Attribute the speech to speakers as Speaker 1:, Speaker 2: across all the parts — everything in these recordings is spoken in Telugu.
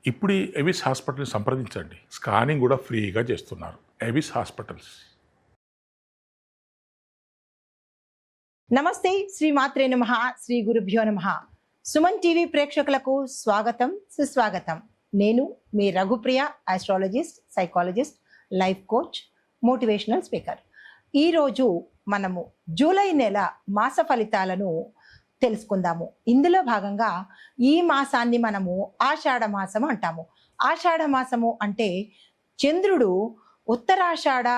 Speaker 1: ఇప్పుడు ఈ ఎవిస్ హాస్పిటల్ని సంప్రదించండి. స్కానింగ్ కూడా ఫ్రీగా చేస్తున్నారు. Avis hospitals.
Speaker 2: నమస్తే, శ్రీ మాత్రే నమః, శ్రీ గురుభ్యో నమః. సుమన్ టీవీ ప్రేక్షకులకు స్వాగతం, సుస్వాగతం. నేను మీ Raghupriya, astrologist, psychologist, life coach, motivational speaker. ఈరోజు మనము జూలై నెల మాస ఫలితాలను తెలుసుకుందాము. ఇందులో భాగంగా ఈ మాసాన్ని మనము ఆషాఢ మాసం అంటాము. ఆషాఢ మాసము అంటే చంద్రుడు ఉత్తరాషాఢ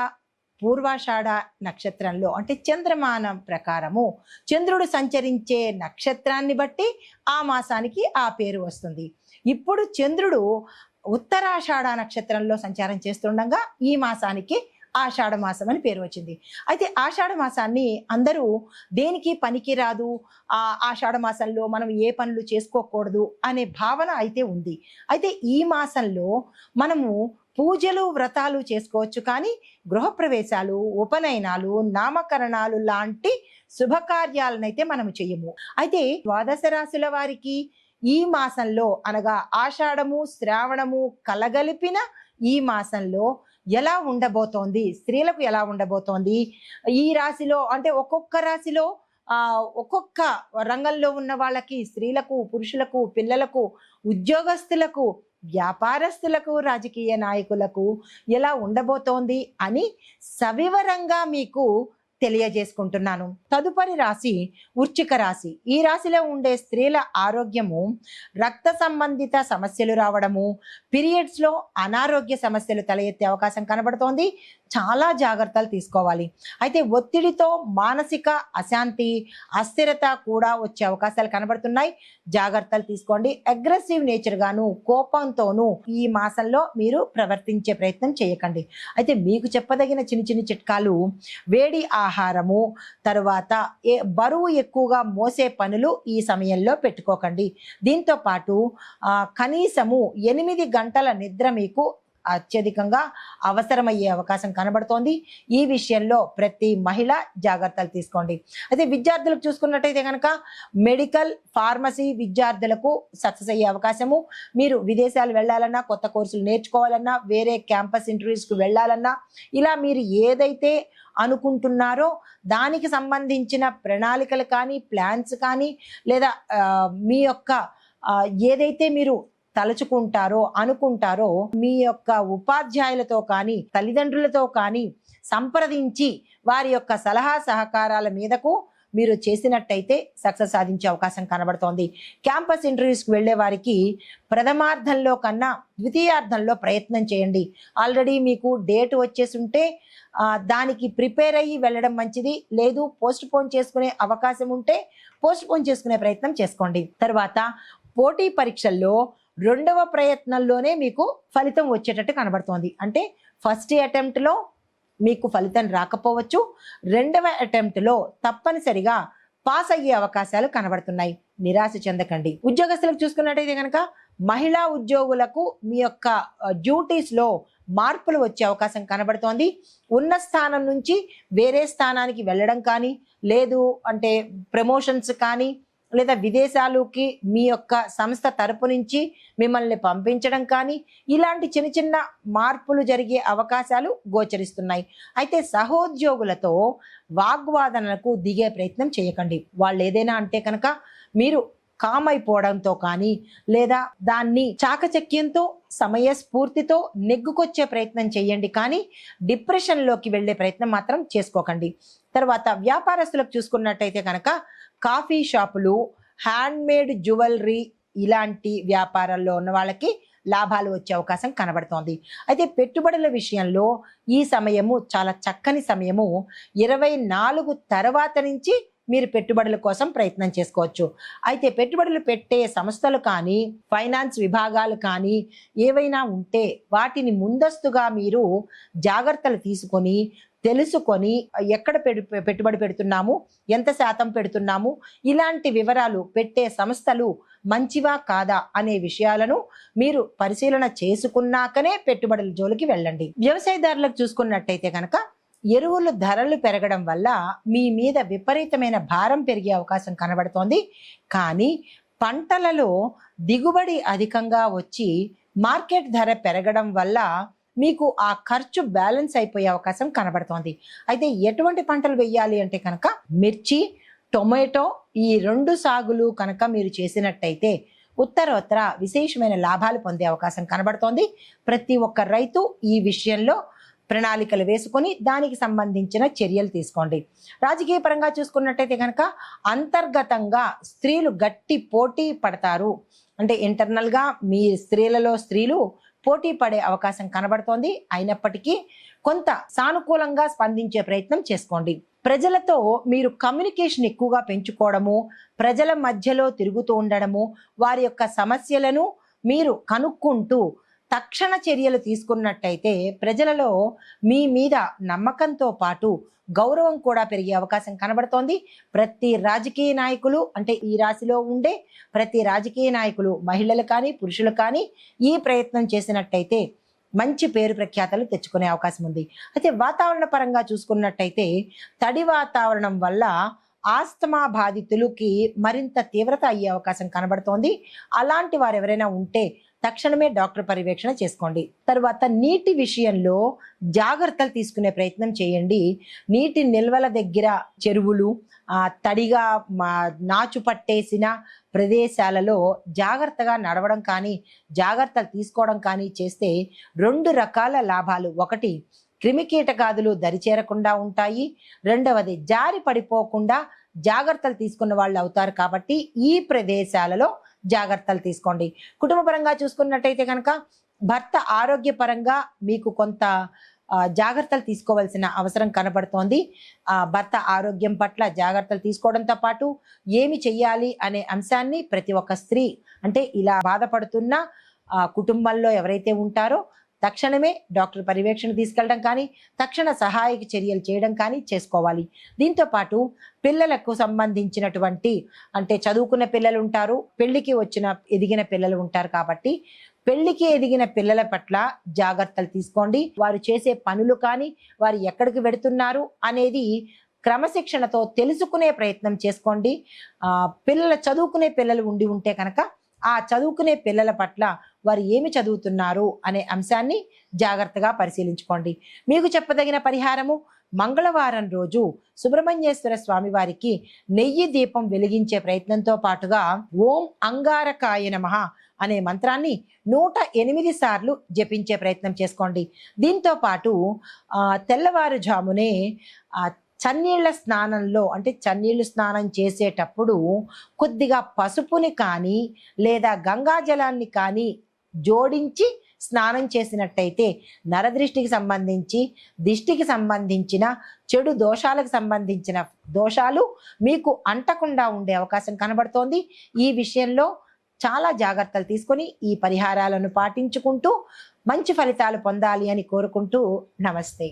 Speaker 2: పూర్వాషాఢ నక్షత్రంలో, అంటే చంద్రమానం ప్రకారము చంద్రుడు సంచరించే నక్షత్రాన్ని బట్టి ఆ మాసానికి ఆ పేరు వస్తుంది. ఇప్పుడు చంద్రుడు ఉత్తరాషాఢ నక్షత్రంలో సంచారం చేస్తుండగా ఈ మాసానికి ఆషాఢ మాసం అని పేరు వచ్చింది. అయితే ఆషాఢ మాసాన్ని అందరూ దేనికి పనికి రాదు, ఆషాఢ మాసంలో మనం ఏ పనులు చేసుకోకూడదు అనే భావన అయితే ఉంది. అయితే ఈ మాసంలో మనము పూజలు వ్రతాలు చేసుకోవచ్చు, కానీ గృహప్రవేశాలు, ఉపనయనాలు, నామకరణాలు లాంటి శుభకార్యాలనైతే మనం చెయ్యము. అయితే ద్వాదశ రాశుల వారికి ఈ మాసంలో అనగా ఆషాఢము శ్రావణము కలగలిపిన ఈ మాసంలో ఎలా ఉండబోతోంది, స్త్రీలకు ఎలా ఉండబోతోంది, ఈ రాశిలో అంటే ఒక్కొక్క రాశిలో ఒక్కొక్క రంగంలో ఉన్న వాళ్ళకి, స్త్రీలకు, పురుషులకు, పిల్లలకు, ఉద్యోగస్తులకు, వ్యాపారస్తులకు, రాజకీయ నాయకులకు ఎలా ఉండబోతోంది అని సవివరంగా మీకు తెలియజేసుకుంటున్నాను. తదుపరి రాశి వృశ్చిక రాశి. ఈ రాశిలో ఉండే స్త్రీల ఆరోగ్యము, రక్త సంబంధిత సమస్యలు రావడము, పీరియడ్స్లో అనారోగ్య సమస్యలు తల ఎత్తే అవకాశం కనబడుతోంది. చాలా జాగ్రత్తలు తీసుకోవాలి. అయితే ఒత్తిడితో మానసిక అశాంతి, అస్థిరత కూడా వచ్చే అవకాశాలు కనబడుతున్నాయి. జాగ్రత్తలు తీసుకోండి. అగ్రెసివ్ నేచర్ గాను, కోపంతోనూ ఈ మాసంలో మీరు ప్రవర్తించే ప్రయత్నం చేయకండి. అయితే మీకు చెప్పదగిన చిన్న చిన్న చిట్కాలు: వేడి ఆహారము, తరువాత బరువు ఎక్కువగా మోసే పనులు ఈ సమయంలో పెట్టుకోకండి. దీంతో పాటు కనీసము 8 గంటల నిద్ర మీకు అత్యధికంగా అవసరమయ్యే అవకాశం కనబడుతోంది. ఈ విషయంలో ప్రతి మహిళ జాగ్రత్తలు తీసుకోండి. అయితే విద్యార్థులకు చూసుకున్నట్టయితే కనుక మెడికల్, ఫార్మసీ విద్యార్థులకు సక్సెస్ అయ్యే అవకాశము, మీరు విదేశాలు వెళ్ళాలన్నా, కొత్త కోర్సులు నేర్చుకోవాలన్నా, వేరే క్యాంపస్ ఇంటర్వ్యూస్కి వెళ్ళాలన్నా, ఇలా మీరు ఏదైతే అనుకుంటున్నారో దానికి సంబంధించిన ప్రణాళికలు కానీ, ప్లాన్స్ కానీ, లేదా మీ యొక్క ఏదైతే మీరు తలుచుకుంటారో, అనుకుంటారో, మీ యొక్క ఉపాధ్యాయులతో కానీ, తల్లిదండ్రులతో కానీ సంప్రదించి వారి యొక్క సలహా సహకారాల మీదకు మీరు చేసినట్టయితే సక్సెస్ సాధించే అవకాశం కనబడుతోంది. క్యాంపస్ ఇంటర్వ్యూస్కి వెళ్ళే వారికి ప్రథమార్థంలో కన్నా ద్వితీయార్థంలో ప్రయత్నం చేయండి. ఆల్రెడీ మీకు డేట్ వచ్చేసి ఉంటే దానికి ప్రిపేర్ అయ్యి వెళ్ళడం మంచిది. లేదు, పోస్ట్ పోన్ చేసుకునే అవకాశం ఉంటే పోస్ట్ పోన్ చేసుకునే ప్రయత్నం చేసుకోండి. తర్వాత పోటీ పరీక్షల్లో 2వ ప్రయత్నంలోనే మీకు ఫలితం వచ్చేటట్టు కనబడుతోంది. అంటే ఫస్ట్ అటెంప్ట్లో మీకు ఫలితం రాకపోవచ్చు, 2వ అటెంప్ట్లో తప్పనిసరిగా పాస్ అయ్యే అవకాశాలు కనబడుతున్నాయి. నిరాశ చెందకండి. ఉద్యోగస్తులకు చూసుకున్నట్టయితే కనుక మహిళా ఉద్యోగులకు మీ యొక్క డ్యూటీస్లో మార్పులు వచ్చే అవకాశం కనబడుతోంది. ఉన్న స్థానం నుంచి వేరే స్థానానికి వెళ్ళడం కానీ, లేదు అంటే ప్రమోషన్స్ కానీ, లేదా విదేశాలకి మీ యొక్క సంస్థ తరపు నుంచి మిమ్మల్ని పంపించడం కానీ, ఇలాంటి చిన్న చిన్న మార్పులు జరిగే అవకాశాలు గోచరిస్తున్నాయి. అయితే సహోద్యోగులతో వాగ్వాదనలకు దిగే ప్రయత్నం చేయకండి. వాళ్ళు ఏదైనా అంటే కనుక మీరు కామ్ అయిపోవడంతో కానీ, లేదా దాన్ని చాకచక్యంతో, సమయస్ఫూర్తితో నెగ్గుకొచ్చే ప్రయత్నం చేయండి, కానీ డిప్రెషన్లోకి వెళ్ళే ప్రయత్నం మాత్రం చేసుకోకండి. తర్వాత వ్యాపారస్తులకు చూసుకున్నట్టయితే కనుక కాఫీ షాపులు, హ్యాండ్మేడ్ జ్యువెలరీ ఇలాంటి వ్యాపారాల్లో ఉన్న వాళ్ళకి లాభాలు వచ్చే అవకాశం కనబడుతోంది. అయితే పెట్టుబడుల విషయంలో ఈ సమయము చాలా చక్కని సమయము. 24 తర్వాత నుంచి మీరు పెట్టుబడుల కోసం ప్రయత్నం చేసుకోవచ్చు. అయితే పెట్టుబడులు పెట్టే సంస్థలు కానీ, ఫైనాన్స్ విభాగాలు కానీ ఏవైనా ఉంటే వాటిని ముందస్తుగా మీరు జాగ్రత్తలు తీసుకొని, తెలుసుకొని ఎక్కడ పెట్టుబడి పెడుతున్నాము, ఎంత శాతం పెడుతున్నాము, ఇలాంటి వివరాలు పెట్టే సంస్థలు మంచివా కాదా అనే విషయాలను మీరు పరిశీలన చేసుకున్నాకనే పెట్టుబడుల జోలికి వెళ్ళండి. వ్యవసాయదారులకు చూసుకున్నట్టయితే కనుక ఎరువుల ధరలు పెరగడం వల్ల మీ మీద విపరీతమైన భారం పెరిగే అవకాశం కనబడుతోంది. కానీ పంటలలో దిగుబడి అధికంగా వచ్చి మార్కెట్ ధర పెరగడం వల్ల మీకు ఆ ఖర్చు బ్యాలెన్స్ అయిపోయే అవకాశం కనబడుతోంది. అయితే ఎటువంటి పంటలు వేయాలి అంటే కనుక మిర్చి, టొమాటో ఈ 2 సాగులు కనుక మీరు చేసినట్టయితే ఉత్తరోత్తర విశేషమైన లాభాలు పొందే అవకాశం కనబడుతోంది. ప్రతి ఒక్క రైతు ఈ విషయంలో ప్రణాళికలు వేసుకొని దానికి సంబంధించిన చర్యలు తీసుకోండి. రాజకీయ పరంగా చూసుకున్నట్టయితే కనుక అంతర్గతంగా స్త్రీలు గట్టి పోటీ పడతారు. అంటే ఇంటర్నల్గా మీ స్త్రీలు పోటీ పడే అవకాశం కనబడుతోంది. అయినప్పటికీ కొంత సానుకూలంగా స్పందించే ప్రయత్నం చేసుకోండి. ప్రజలతో మీరు కమ్యూనికేషన్ ఎక్కువగా పెంచుకోవడము, ప్రజల మధ్యలో తిరుగుతూ ఉండడము, వారి యొక్క సమస్యలను మీరు కనుక్కుంటూ తక్షణ చర్యలు తీసుకున్నట్టయితే ప్రజలలో మీ మీద నమ్మకంతో పాటు గౌరవం కూడా పెరిగే అవకాశం కనబడుతోంది. ప్రతి రాజకీయ నాయకులు అంటే ఈ రాశిలో ఉండే ప్రతి రాజకీయ నాయకులు మహిళలు కానీ పురుషులు కానీ ఈ ప్రయత్నం చేసినట్టయితే మంచి పేరు ప్రఖ్యాతలు తెచ్చుకునే అవకాశం ఉంది. అయితే వాతావరణ పరంగా చూసుకున్నట్టయితే తడి వాతావరణం వల్ల ఆస్తమా బాధితులకి మరింత తీవ్రత అయ్యే అవకాశం కనబడుతోంది. అలాంటి వారు ఎవరైనా ఉంటే తక్షణమే డాక్టర్ పర్యవేక్షణ చేసుకోండి. తర్వాత నీటి విషయంలో జాగ్రత్తలు తీసుకునే ప్రయత్నం చేయండి. నీటి నిల్వల దగ్గర చెరువులు, తడిగా నాచు పట్టేసిన ప్రదేశాలలో జాగ్రత్తగా నడవడం కానీ జాగ్రత్తలు తీసుకోవడం కానీ చేస్తే 2 రకాల లాభాలు. ఒకటి, క్రిమికీటకాదులు దరిచేరకుండా ఉంటాయి. రెండవది, జారి పడిపోకుండా జాగ్రత్తలు తీసుకున్న వాళ్ళు అవుతారు. కాబట్టి ఈ ప్రదేశాలలో జాగ్రత్తలు తీసుకోండి. కుటుంబ పరంగా చూసుకున్నట్టయితే కనుక భర్త ఆరోగ్యపరంగా మీకు కొంత జాగ్రత్తలు తీసుకోవాల్సిన అవసరం కనబడుతోంది. భర్త ఆరోగ్యం పట్ల జాగ్రత్తలు తీసుకోవడంతో పాటు ఏమి చెయ్యాలి అనే అంశాన్ని ప్రతి ఒక్క స్త్రీ అంటే ఇలా బాధపడుతున్న కుటుంబంలో ఎవరైతే ఉంటారో తక్షణమే డాక్టర్ పర్యవేక్షణ తీసుకెళ్ళడం కానీ తక్షణ సహాయక చర్యలు చేయడం కానీ చేసుకోవాలి. దీంతో పాటు పిల్లలకు సంబంధించినటువంటి అంటే చదువుకున్న పిల్లలు ఉంటారు, పెళ్లికి వచ్చిన ఎదిగిన పిల్లలు ఉంటారు. కాబట్టి పెళ్లికి ఎదిగిన పిల్లల పట్ల జాగ్రత్తలు తీసుకోండి. వారు చేసే పనులు కానీ వారు ఎక్కడికి వెడుతున్నారు అనేది క్రమశిక్షణతో తెలుసుకునే ప్రయత్నం చేసుకోండి. చదువుకునే పిల్లలు ఉంటే కనుక ఆ చదువుకునే పిల్లల పట్ల వారు ఏమి చదువుతున్నారు అనే అంశాన్ని జాగ్రత్తగా పరిశీలించుకోండి. మీకు చెప్పదగిన పరిహారము, మంగళవారం రోజు సుబ్రహ్మణ్యేశ్వర స్వామి వారికి నెయ్యి దీపం వెలిగించే ప్రయత్నంతో పాటుగా ఓం అంగారకాయ నమః అనే మంత్రాన్ని 108 సార్లు జపించే ప్రయత్నం చేసుకోండి. దీంతో పాటు తెల్లవారుజామునే చన్నీళ్ల స్నానంలో అంటే చన్నీళ్లు స్నానం చేసేటప్పుడు కొద్దిగా పసుపుని కానీ లేదా గంగాజలాన్ని కానీ జోడించి స్నానం చేసినట్టయితే నరదృష్టికి సంబంధించి దిష్టికి సంబంధించిన చెడు దోషాలకు సంబంధించిన దోషాలు మీకు అంటకుండా ఉండే అవకాశం కనబడుతోంది. ఈ విషయంలో చాలా జాగ్రత్తలు తీసుకొని ఈ పరిహారాలను పాటించుకుంటూ మంచి ఫలితాలు పొందాలి అని కోరుకుంటూ నమస్తే.